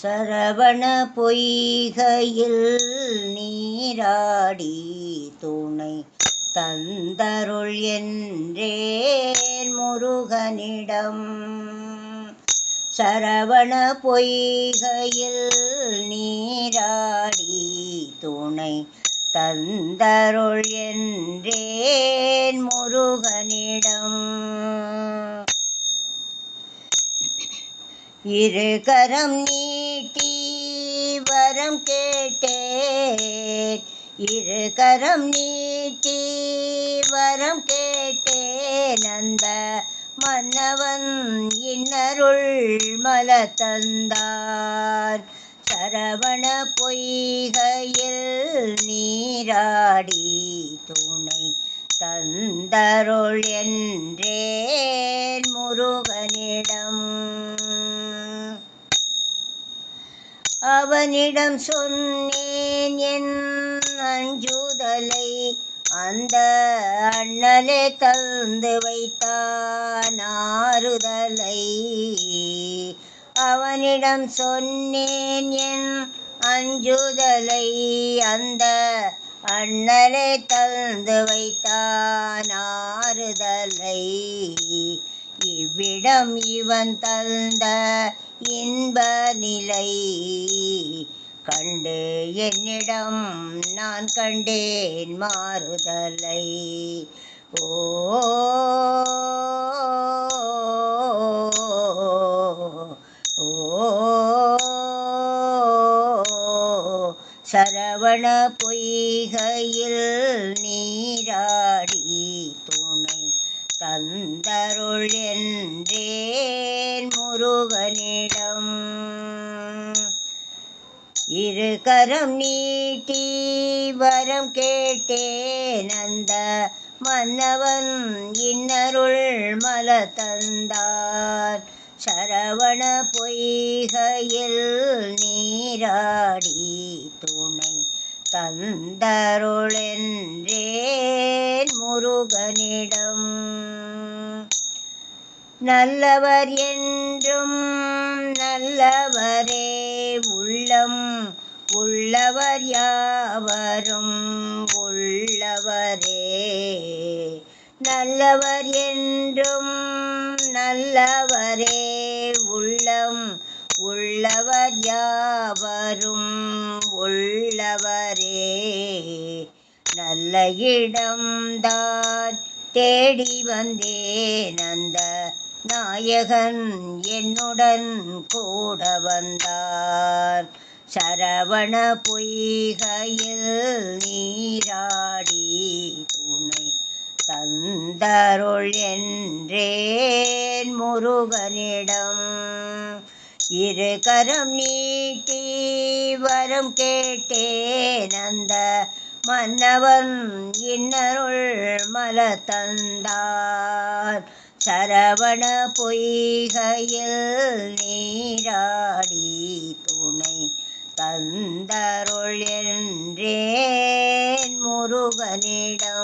சரவண பொய்கையில் நீராடி துணை தந்தருள் என்றேன் முருகனிடம். சரவண பொய்கையில் நீராடி துணை தந்தருள் என்றேன் முருகனிடம். இரு கரம் நீட்டி வரம் கேட்டேன், இரு கரம் நீட்டி வரம் கேட்டேன். அந்த மன்னவன் இன்னருள் மல தந்தான். சரவண பொய்கையில் நீராடி துணை தந்தருள் என்றேன் முருகனிடம். அவனிடம் சொன்னேன் என் அஞ்சுதலை, அந்த அண்ணலே தந்து வைத்தான் ஆறுதலை. அவனிடம் சொன்னேன் என் அஞ்சுதலை, அந்த அண்ணலே தந்து வைத்தான் ஆறுதலை. இவ்விடம் இவன் தந்த இன்ப நிலை கண்டு என்னிடம் நான் கண்டேன் மாறுதலை. ஓ சரவண பொய்கையில் நீராடி துணை தந்தருள் என்றேன் முருகனிடம். இரு கரம் நீட்டி வரம் கேட்டேன், அந்த மன்னவன் இன்னருள் மல தந்தான். சரவண பொய்கையில் நீராடி துணை தந்தருள் என்றேன் முருகனிடம். நல்லவர் என்றும் நல்லவரே உள்ளம் உள்ளவர் யாவரும் உள்ளவரே. நல்லவர் என்றும் நல்லவரே உள்ளம் உள்ளவர் யாவரும் உள்ளவரே. நல்ல இடம்தான் தேடி வந்தேன், அந்த நாயகன் என்னுடன் கூட வந்தார். சரவண பொய்கையில் நீராடி துணை தந்தருள் என்றேன் முருகனிடம். இரு கரம் நீட்டி வரம் கேட்டேன், அந்த மன்னவன் இன்னருள் மல தந்தான். சரவண பொய்கையில் நீராடி துணை தந்தருள் என்றேன் முருகனிடம்.